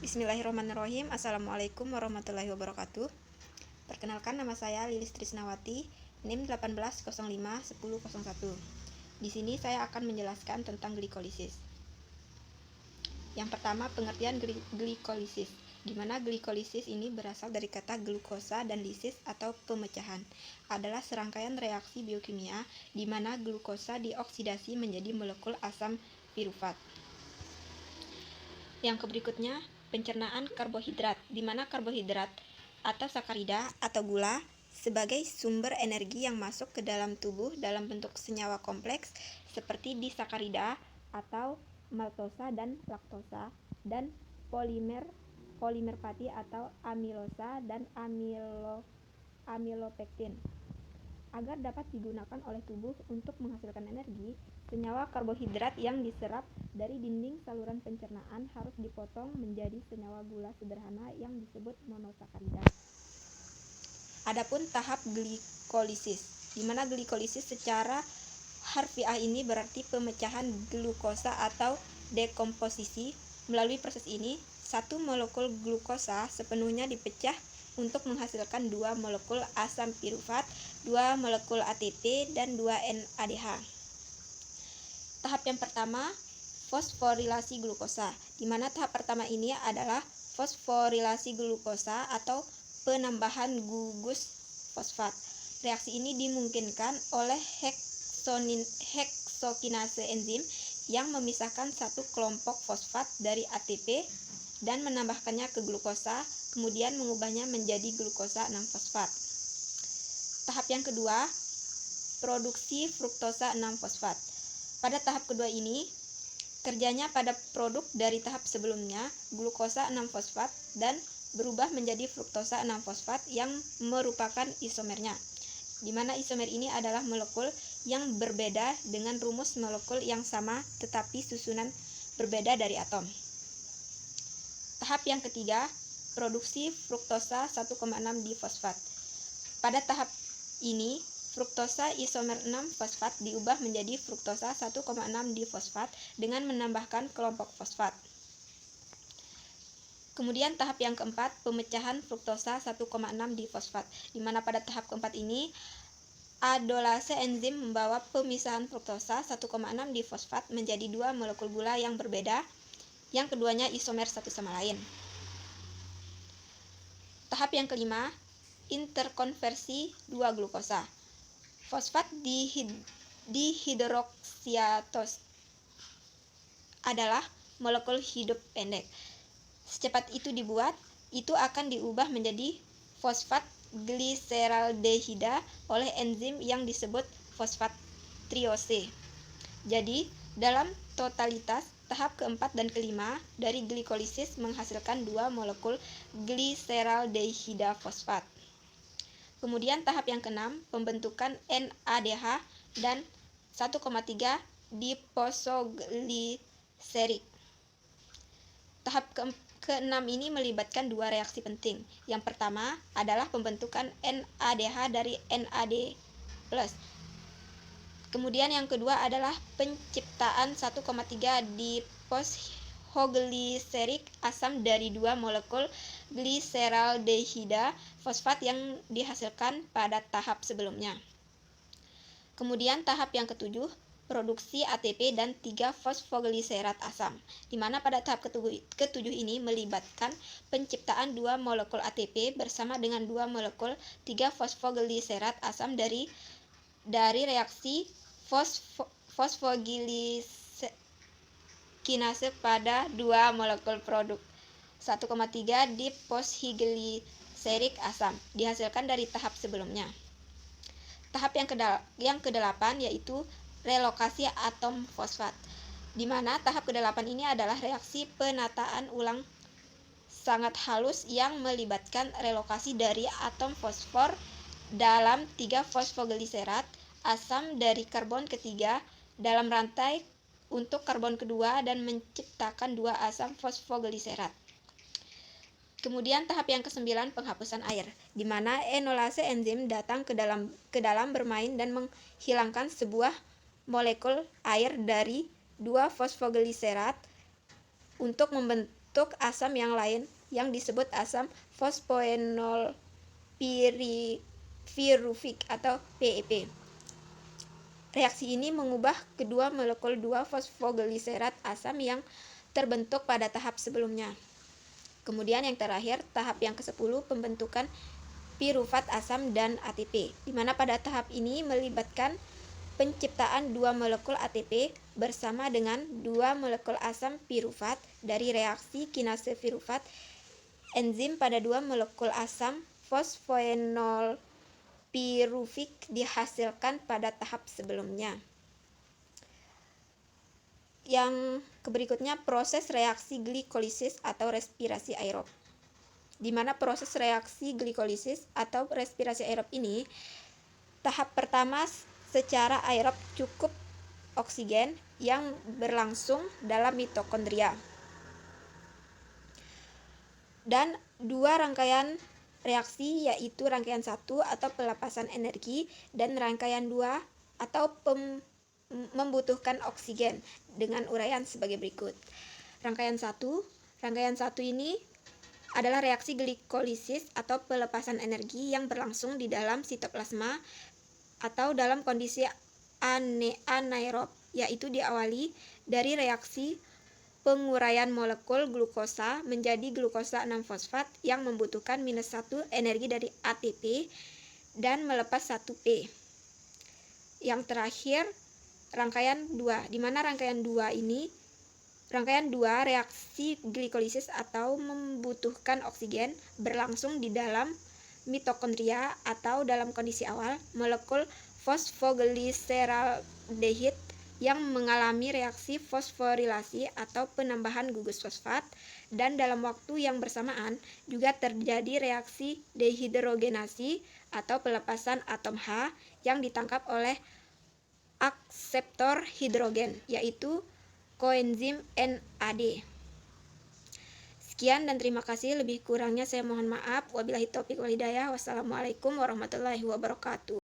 Bismillahirrahmanirrahim. Assalamualaikum warahmatullahi wabarakatuh. Perkenalkan, nama saya Lilis Trisnawati, NIM 18051001. Di sini saya akan menjelaskan tentang glikolisis. Yang pertama, pengertian glikolisis, di mana glikolisis ini berasal dari kata glukosa dan lisis atau pemecahan. Adalah serangkaian reaksi biokimia di mana glukosa dioksidasi menjadi molekul asam pirufat. Yang berikutnya, pencernaan karbohidrat, di mana karbohidrat atau sakarida atau gula sebagai sumber energi yang masuk ke dalam tubuh dalam bentuk senyawa kompleks seperti disakarida atau maltosa dan laktosa, dan polimer fatty atau amilosa dan amilopektin. Agar dapat digunakan oleh tubuh untuk menghasilkan energi, senyawa karbohidrat yang diserap dari dinding saluran pencernaan harus dipotong menjadi senyawa gula sederhana yang disebut monosakarida. Adapun tahap glikolisis, di mana glikolisis secara harfiah ini berarti pemecahan glukosa atau dekomposisi. Melalui proses ini, satu molekul glukosa sepenuhnya dipecah untuk menghasilkan 2 molekul asam pirufat, 2 molekul ATP, dan 2 NADH. Tahap yang pertama, fosforilasi glukosa, di mana tahap pertama ini adalah fosforilasi glukosa atau penambahan gugus fosfat. Reaksi ini dimungkinkan oleh heksokinase enzim yang memisahkan satu kelompok fosfat dari ATP dan menambahkannya ke glukosa, kemudian mengubahnya menjadi glukosa 6-fosfat. Tahap yang kedua, produksi fruktosa 6-fosfat. Pada tahap kedua ini, kerjanya pada produk dari tahap sebelumnya, glukosa 6-fosfat, dan berubah menjadi fruktosa 6-fosfat yang merupakan isomernya, di mana isomer ini adalah molekul yang berbeda dengan rumus molekul yang sama tetapi susunan berbeda dari atom. Tahap yang ketiga, produksi fruktosa 1,6 difosfat. Pada tahap ini, fruktosa isomer 6-fosfat diubah menjadi fruktosa 1,6 difosfat dengan menambahkan kelompok fosfat. Kemudian tahap yang keempat, pemecahan fruktosa 1,6 difosfat, di mana pada tahap keempat ini, adolase enzim membawa pemisahan fruktosa 1,6 difosfat menjadi 2 molekul gula yang berbeda, yang keduanya isomer satu sama lain. Tahap yang kelima, interkonversi 2 glukosa. Fosfat dihidroksiatos adalah molekul hidup pendek. Secepat itu dibuat, itu akan diubah menjadi fosfat gliseraldehida oleh enzim yang disebut fosfat triose. Jadi, dalam totalitas, tahap keempat dan kelima dari glikolisis menghasilkan 2 molekul gliseraldehida fosfat. Kemudian tahap yang keenam, pembentukan NADH dan 1,3 diposogliserik. Tahap keenam ini melibatkan 2 reaksi penting. Yang pertama adalah pembentukan NADH dari NAD+. Kemudian yang kedua adalah penciptaan 1,3 diphosphoglyceric asam dari 2 molekul gliseraldehida fosfat yang dihasilkan pada tahap sebelumnya. Kemudian tahap yang ketujuh, produksi ATP dan 3 fosfogliserat asam, di mana pada tahap ketujuh ini melibatkan penciptaan 2 molekul ATP bersama dengan 2 molekul 3 fosfogliserat asam dari reaksi fosfogilikinase pada 2 molekul produk 1,3 diphosphoglyceric asam dihasilkan dari tahap sebelumnya. Tahap yang kedelapan yaitu relokasi atom fosfat, di mana tahap ke-8 ini adalah reaksi penataan ulang sangat halus yang melibatkan relokasi dari atom fosfor dalam 3 fosfogliserat asam dari karbon ketiga dalam rantai untuk karbon kedua dan menciptakan 2 asam fosfogliserat. Kemudian tahap yang ke-9, penghapusan air, di mana enolase enzim datang ke dalam bermain dan menghilangkan sebuah molekul air dari 2 fosfogliserat untuk membentuk asam yang lain yang disebut asam fosfoenol piruvik atau PEP. Reaksi ini mengubah kedua molekul 2-fosfogliserat asam yang terbentuk pada tahap sebelumnya. Kemudian yang terakhir, tahap yang ke-10, pembentukan piruvat asam dan ATP, di mana pada tahap ini melibatkan penciptaan 2 molekul ATP bersama dengan 2 molekul asam piruvat dari reaksi kinase piruvat enzim pada 2 molekul asam fosfoenol piruvik dihasilkan pada tahap sebelumnya. Yang berikutnya, proses reaksi glikolisis atau respirasi aerob. Di mana proses reaksi glikolisis atau respirasi aerob ini, tahap pertama secara aerob cukup oksigen yang berlangsung dalam mitokondria. Dan 2 rangkaian reaksi, yaitu rangkaian 1 atau pelepasan energi dan rangkaian 2 atau membutuhkan oksigen, dengan uraian sebagai berikut. Rangkaian 1 ini adalah reaksi glikolisis atau pelepasan energi yang berlangsung di dalam sitoplasma atau dalam kondisi anaerob, yaitu diawali dari reaksi penguraian molekul glukosa menjadi glukosa 6-fosfat yang membutuhkan -1 energi dari ATP dan melepas 1P. Yang terakhir, rangkaian 2, di mana rangkaian 2 reaksi glikolisis atau membutuhkan oksigen berlangsung di dalam mitokondria atau dalam kondisi awal molekul fosfogliseraldehid yang mengalami reaksi fosforilasi atau penambahan gugus fosfat, dan dalam waktu yang bersamaan juga terjadi reaksi dehidrogenasi atau pelepasan atom H yang ditangkap oleh akseptor hidrogen, yaitu koenzim NAD. Sekian dan terima kasih, lebih kurangnya saya mohon maaf. Wabillahi taufiq wal hidayah. Wassalamualaikum warahmatullahi wabarakatuh.